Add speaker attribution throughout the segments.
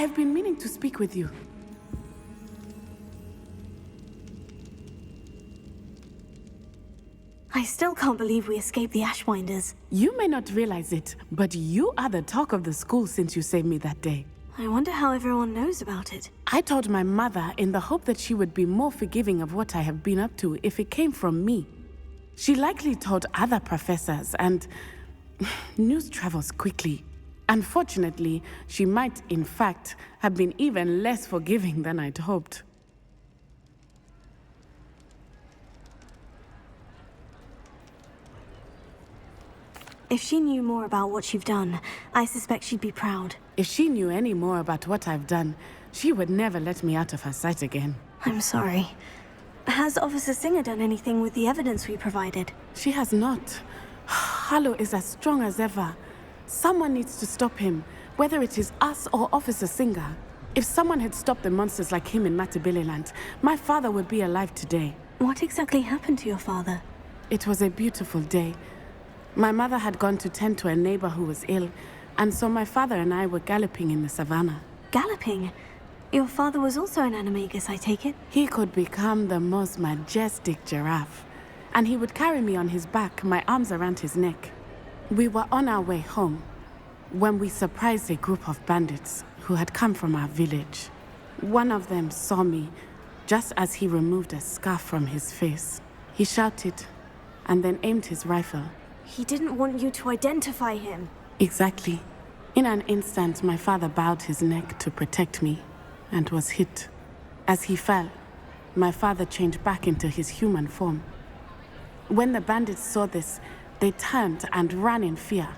Speaker 1: have been meaning to speak with you.
Speaker 2: I still can't believe we escaped the Ashwinders.
Speaker 1: You may not realize it, but you are the talk of the school since you saved me that day.
Speaker 2: I wonder how everyone knows about it.
Speaker 1: I told my mother in the hope that she would be more forgiving of what I have been up to if it came from me. She likely told other professors, and news travels quickly. Unfortunately, she might, in fact, have been even less forgiving than I'd hoped.
Speaker 2: If she knew more about what you've done, I suspect she'd be proud.
Speaker 1: If she knew any more about what I've done, she would never let me out of her sight again.
Speaker 2: I'm sorry. Has Officer Singer done anything with the evidence we provided?
Speaker 1: She has not. Harlow is as strong as ever. Someone needs to stop him, whether it is us or Officer Singer. If someone had stopped the monsters like him in Matabeleland, my father would be alive today.
Speaker 2: What exactly happened to your father?
Speaker 1: It was a beautiful day. My mother had gone to tend to a neighbor who was ill, and so my father and I were galloping in the savannah.
Speaker 2: Galloping? Your father was also an animagus, I take it?
Speaker 1: He could become the most majestic giraffe, and he would carry me on his back, my arms around his neck. We were on our way home when we surprised a group of bandits who had come from our village. One of them saw me just as he removed a scarf from his face. He shouted and then aimed his rifle.
Speaker 2: He didn't want you to identify him.
Speaker 1: Exactly. In an instant, my father bowed his neck to protect me and was hit. As he fell, my father changed back into his human form. When the bandits saw this, they turned and ran in fear.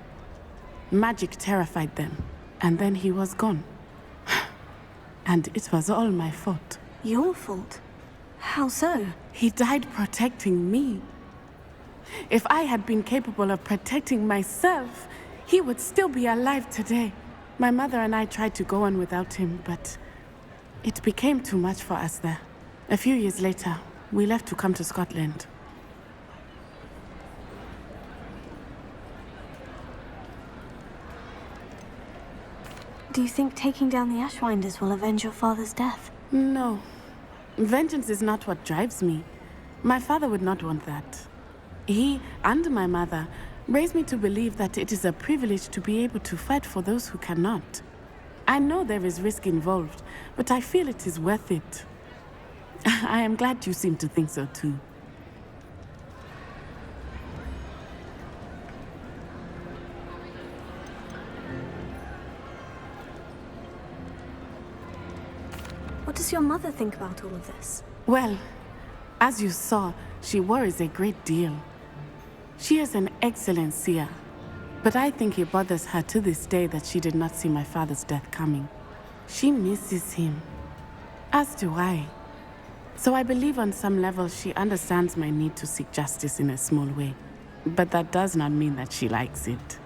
Speaker 1: Magic terrified them, and then he was gone. And it was all my fault.
Speaker 2: Your fault? How so?
Speaker 1: He died protecting me. If I had been capable of protecting myself, he would still be alive today. My mother and I tried to go on without him, but it became too much for us there. A few years later, we left to come to Scotland.
Speaker 2: Do you think taking down the Ashwinders will avenge your father's death?
Speaker 1: No. Vengeance is not what drives me. My father would not want that. He and my mother raised me to believe that it is a privilege to be able to fight for those who cannot. I know there is risk involved, but I feel it is worth it. I am glad you seem to think so too.
Speaker 2: What does your mother think about all of this?
Speaker 1: Well, as you saw, she worries a great deal. She is an excellent seer, but I think it bothers her to this day that she did not see my father's death coming. She misses him, as do I. So I believe on some level she understands my need to seek justice in a small way, but that does not mean that she likes it.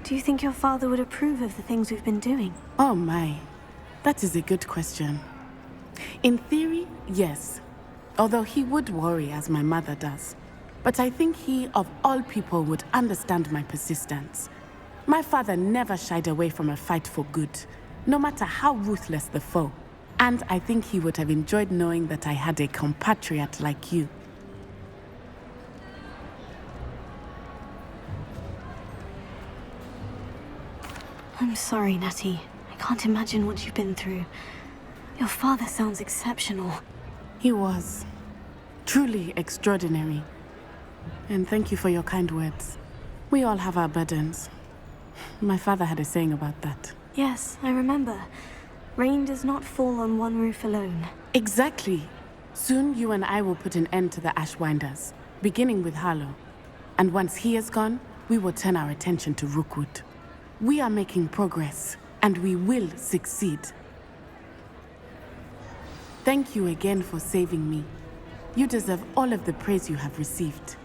Speaker 2: Do you think your father would approve of the things we've been doing?
Speaker 1: Oh my, that is a good question. In theory, yes. Although he would worry as my mother does. But I think he, of all people, would understand my persistence. My father never shied away from a fight for good, no matter how ruthless the foe. And I think he would have enjoyed knowing that I had a compatriot like you.
Speaker 2: I'm sorry, Natty. I can't imagine what you've been through. Your father sounds exceptional.
Speaker 1: He was. Truly extraordinary. And thank you for your kind words. We all have our burdens. My father had a saying about that.
Speaker 2: Yes, I remember. Rain does not fall on one roof alone.
Speaker 1: Exactly. Soon you and I will put an end to the Ashwinders, beginning with Harlow. And once he is gone, we will turn our attention to Rookwood. We are making progress, and we will succeed. Thank you again for saving me. You deserve all of the praise you have received.